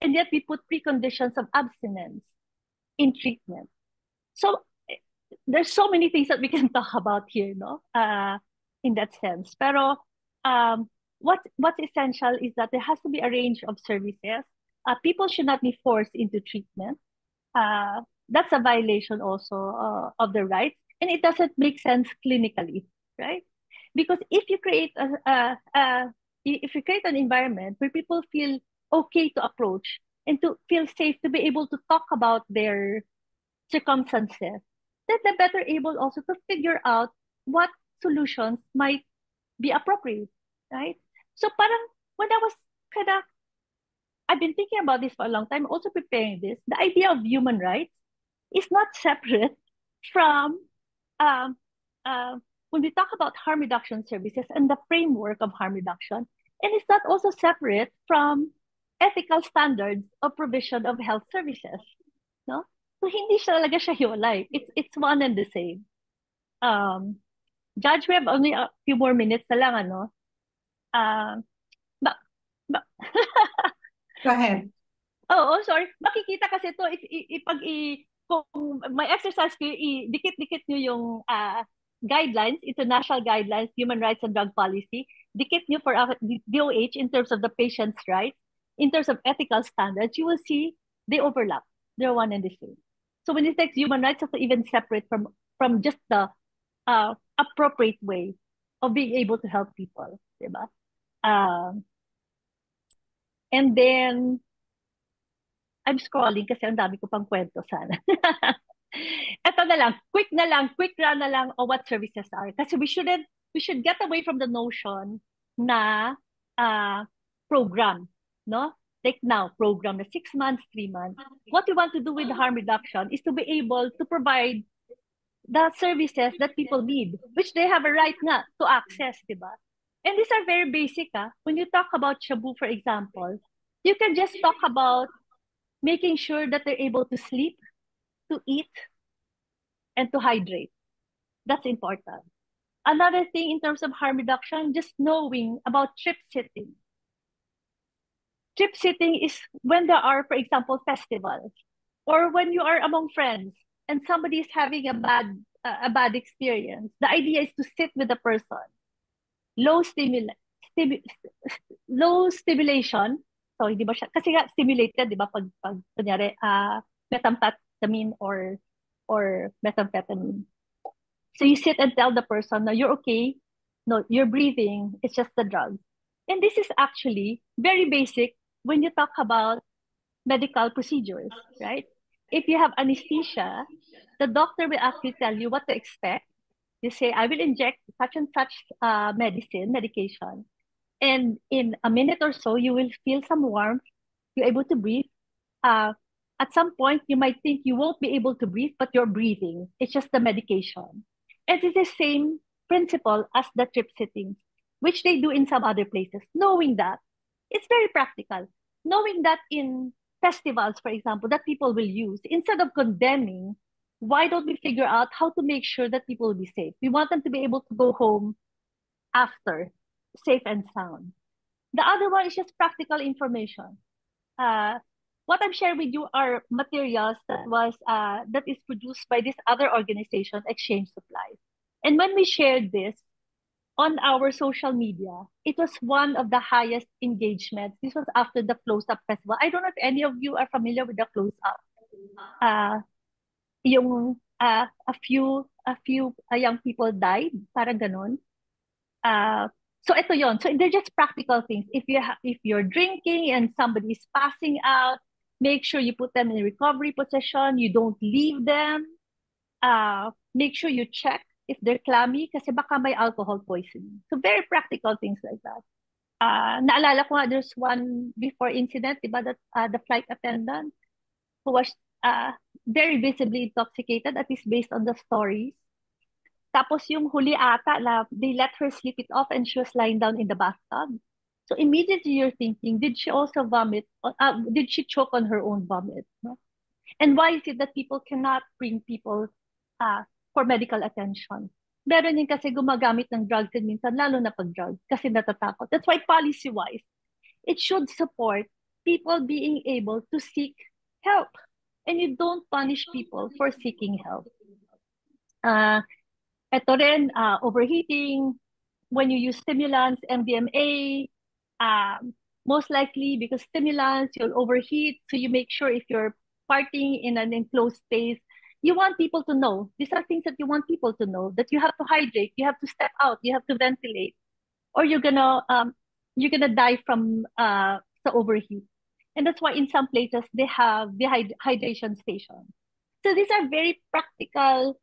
And yet we put preconditions of abstinence in treatment. So there's so many things that we can talk about here, no? In that sense. Pero what's essential is that there has to be a range of services. People should not be forced into treatment. That's a violation also of the rights, and it doesn't make sense clinically, right? Because if you create an environment where people feel okay to approach and to feel safe to be able to talk about their circumstances, then they're better able also to figure out what solutions might be appropriate, right? So parang when I was I've been thinking about this for a long time, also preparing this, the idea of human rights is not separate from when we talk about harm reduction services and the framework of harm reduction, and it's not also separate from ethical standards of provision of health services, no? So hindi siya talaga siya hiwalay. It's one and the same. Judge, we have only a few more minutes na lang, ano? Go ahead. Oh, sorry. Makikita kasi ito, kung may exercise kayo, dikit-dikit nyo yung guidelines, international guidelines, human rights and drug policy, dikit nyo for DOH in terms of the patient's rights, in terms of ethical standards, you will see they overlap. They're one and the same. So when it takes human rights, it's even separate from just the appropriate way of being able to help people, diba? And then, I'm scrolling kasi ang dami ko pang kwento sana. Ito na lang, quick run na lang on what services are. Kasi we should get away from the notion na program, no? Like now, program na 6 months, 3 months. What we want to do with harm reduction is to be able to provide the services that people need, which they have a right nga to access, diba? And these are very basic. When you talk about Shabu, for example, you can just talk about making sure that they're able to sleep, to eat, and to hydrate. That's important. Another thing in terms of harm reduction, just knowing about trip sitting. Trip sitting is when there are, for example, festivals, or when you are among friends and somebody is having a bad experience. The idea is to sit with the person. Low stimulation. So, hindi ba siya, kasi nga stimulated, di ba, pag kunyari, methamphetamine or methamphetamine. So you sit and tell the person, no, you're okay. No, you're breathing. It's just the drug. And this is actually very basic when you talk about medical procedures, right? If you have anesthesia, the doctor will actually tell you what to expect. You say, I will inject such and such medication. And in a minute or so, you will feel some warmth. You're able to breathe. At some point, you might think you won't be able to breathe, but you're breathing. It's just the medication. And it's the same principle as the trip sitting, which they do in some other places. Knowing that, it's very practical. Knowing that in festivals, for example, that people will use, instead of condemning, why don't we figure out how to make sure that people will be safe? We want them to be able to go home after, safe and sound. The other one is just practical information. What I'm sharing with you are materials that is produced by this other organization, Exchange Supplies. And when we shared this on our social media, it was one of the highest engagements. This was after the Close Up Festival. I don't know if any of you are familiar with the Close Up. A few young people died, parang ganon. So ito yon. So they're just practical things. If you're drinking and somebody's passing out, make sure you put them in recovery position. You don't leave them. Make sure you check if they're clammy kasi baka may alcohol poisoning. So very practical things like that. Naalala ko nga, there's one before incident, diba, that the flight attendant who was very visibly intoxicated, at least based on the stories. Tapos yung huli ata, they let her sleep it off and she was lying down in the bathtub. So immediately you're thinking, did she also vomit? Did she choke on her own vomit? No? And why is it that people cannot bring people for medical attention? Meron din kasi gumagamit ng drugs and minsan, lalo na pag drugs, kasi natatakot. That's why policy-wise, it should support people being able to seek help. And you don't punish people for seeking help. Ito rin, overheating, when you use stimulants, MDMA, most likely because stimulants, you'll overheat. So you make sure if you're partying in an enclosed space, you want people to know. These are things that you want people to know, that you have to hydrate, you have to step out, you have to ventilate, or you're gonna die from the overheat. And that's why in some places they have the hydration station. So these are very practical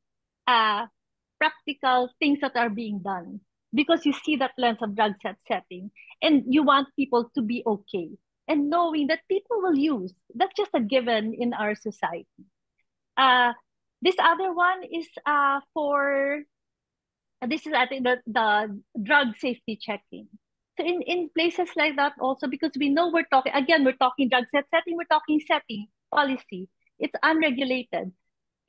things that are being done because you see that lens of drug setting and you want people to be okay and knowing that people will use. That's just a given in our society. This other one is this is I think the drug safety checking. So in places like that also, because we know we're talking drug setting, we're talking setting policy. It's unregulated.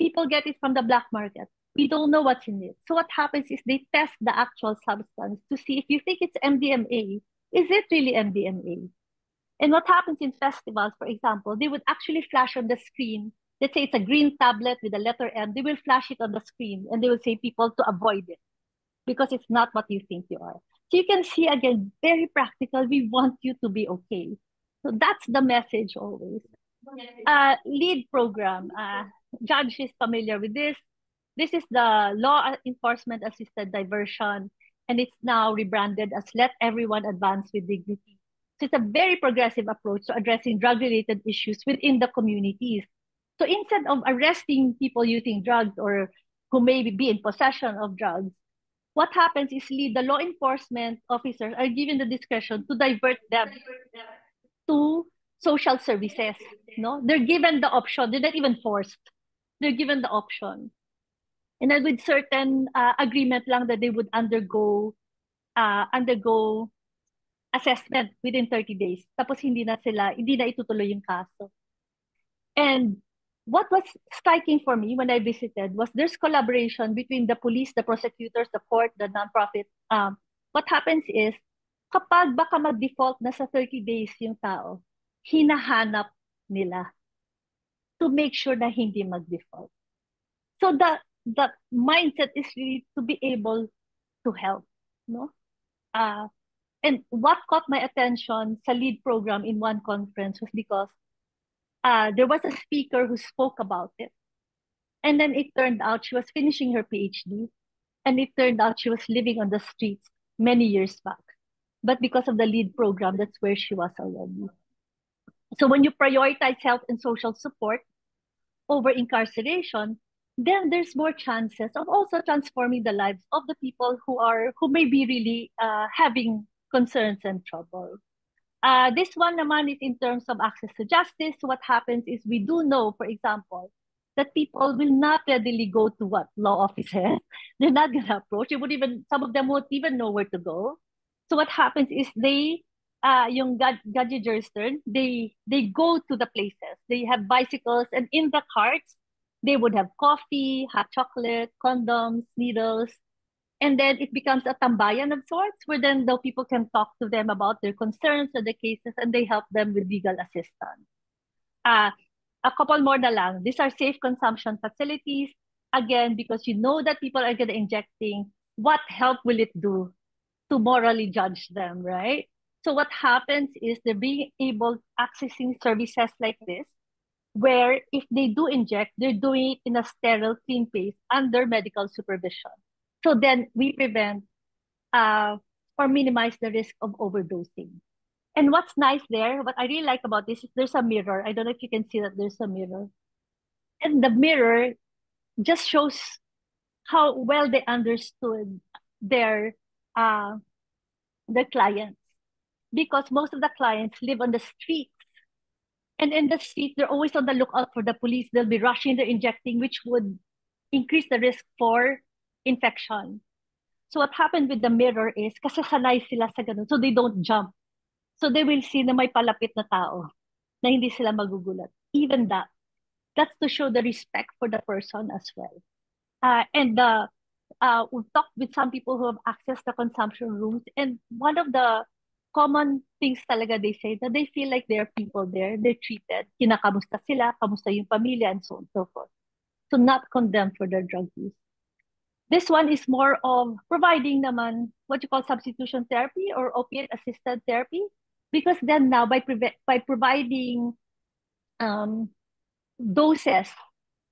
People get it from the black market. We don't know what's in it. So what happens is they test the actual substance to see if you think it's MDMA, is it really MDMA? And what happens in festivals, for example, they would actually flash on the screen let's say it's a green tablet with a letter M, they will flash it on the screen and they will say people to avoid it because it's not what you think you are. So you can see again, very practical. We want you to be okay. So that's the message always. LEAD program. Judge is familiar with this. This is the Law Enforcement Assisted Diversion, and it's now rebranded as Let Everyone Advance with Dignity. So it's a very progressive approach to addressing drug-related issues within the communities. So instead of arresting people using drugs or who may be in possession of drugs, what happens is the law enforcement officers are given the discretion to divert them to social services. No, they're given the option. They're not even forced. They're given the option, and then with certain agreement lang that they would undergo assessment within 30 days. Tapos hindi na itutuloy yung kaso. And what was striking for me when I visited was there's collaboration between the police, the prosecutors, the court, the nonprofit. What happens is, kapag baka mag-default na sa 30 days yung tao, hinahanap nila to make sure na hindi mag-default. So the mindset is really to be able to help, no? And what caught my attention sa LEAD program in one conference was because there was a speaker who spoke about it. And then it turned out she was finishing her PhD. And it turned out she was living on the streets many years back. But because of the LEAD program, that's where she was already. So when you prioritize health and social support over incarceration, then there's more chances of also transforming the lives of the people who may be really having concerns and trouble. This one naman is in terms of access to justice. What happens is we do know, for example, that people will not readily go to what law offices. They're not going to approach. Some of them won't even know where to go. So what happens is yung gadgeters, they go to the places. They have bicycles, and in the carts, they would have coffee, hot chocolate, condoms, needles. And then it becomes a tambayan of sorts, where then the people can talk to them about their concerns or the cases, and they help them with legal assistance. A couple more na lang. These are safe consumption facilities. Again, because you know that people are gonna injecting, what help will it do to morally judge them, right? So what happens is they're being able accessing services like this, where if they do inject, they're doing it in a sterile, clean place under medical supervision. So then we prevent or minimize the risk of overdosing. And what's nice there, what I really like about this is there's a mirror. I don't know if you can see that there's a mirror. And the mirror just shows how well they understood their clients. Because most of the clients live on the streets. And in the street, they're always on the lookout for the police. They'll be rushing, they're injecting, which would increase the risk for infection. So what happened with the mirror is, kasi sanay sila sa ganun, so they don't jump. So they will see na may palapit na tao, na hindi sila magugulat. Even that's to show the respect for the person as well. And we've talked with some people who have accessed the consumption rooms, and one of the common things talaga they say, that they feel like there are people there, they're treated, kinakamusta sila, kamusta yung pamilya, and so on and so forth. So not condemned for their drug use. This one is more of providing naman what you call substitution therapy or opiate-assisted therapy, because then now by providing doses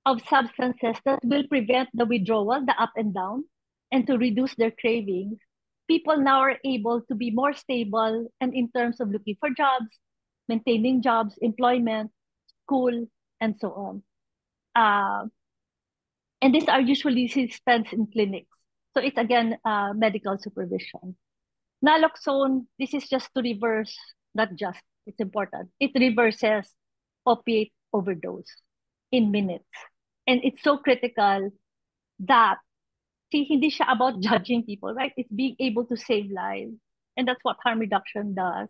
of substances that will prevent the withdrawal, the up and down, and to reduce their cravings, people now are able to be more stable, and in terms of looking for jobs, maintaining jobs, employment, school, and so on. And these are usually spent in clinics. So it's again medical supervision. Naloxone, this is just to reverse, not just, it's important. It reverses opiate overdose in minutes. And it's so critical that, see, hindi siya about judging people, right? It's being able to save lives. And that's what harm reduction does.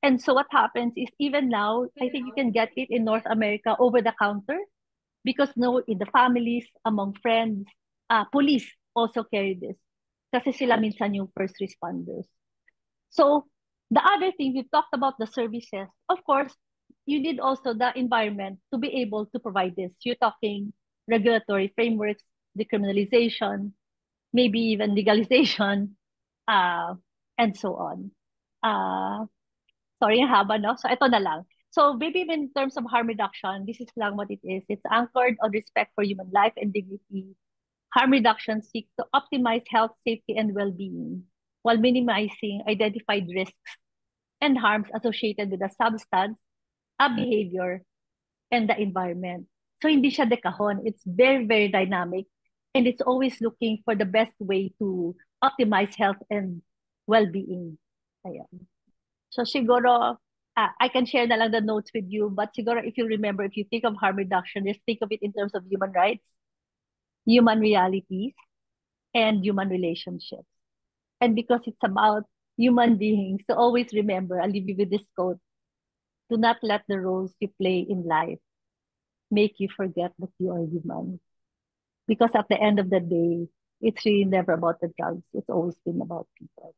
And so what happens is, even now, I think you can get it in North America over the counter, because in the families, among friends, police also carry this. Kasi sila minsan yung first responders. So the other thing, we talked about the services. Of course, you need also the environment to be able to provide this. You're talking regulatory frameworks, decriminalization, maybe even legalization, and so on. Sorry, ang haba, no? So ito na lang. So maybe in terms of harm reduction, this is lang what it is. It's anchored on respect for human life and dignity. Harm reduction seeks to optimize health, safety, and well-being while minimizing identified risks and harms associated with the substance, a behavior, and the environment. So hindi siya de cajon. It's very, very dynamic. And it's always looking for the best way to optimize health and well-being. Ayan. So siguro, I can share na lang the notes with you, but siguro if you remember, if you think of harm reduction, just think of it in terms of human rights, human realities, and human relationships. And because it's about human beings, so always remember, I'll leave you with this quote: do not let the roles you play in life make you forget that you are human. Because at the end of the day, it's really never about the drugs. It's always been about people.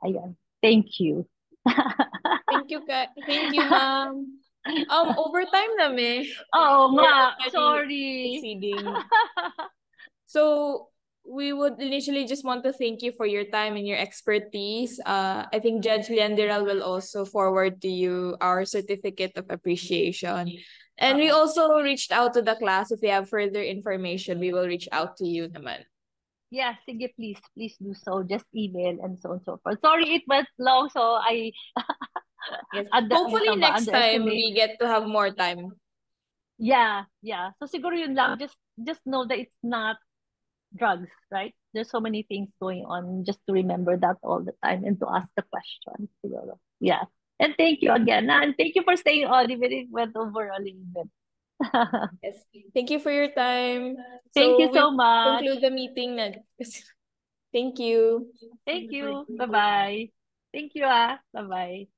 Ayan. Thank you. Thank you, ma'am. Overtime na me. Oh, We're nga. already Sorry. exceeding. So we would initially just want to thank you for your time and your expertise. I think Judge Leanderal will also forward to you our certificate of appreciation. And we also reached out to the class. If we have further information, we will reach out to you naman. Yeah, sige, please do so. Just email and so on and so forth. Sorry, it went long, so I Yes. Hopefully next time we get to have more time. Yeah. So siguro yun lang. Just know that it's not drugs, right? There's so many things going on. Just to remember that all the time and to ask the question. Siguro. Yeah. And thank you again. And thank you for staying on even if it went over a little bit. Yes. Thank you for your time. Thank you so we much. conclude the meeting na. Thank you. Thank you. Bye-bye. Thank you. Bye-bye.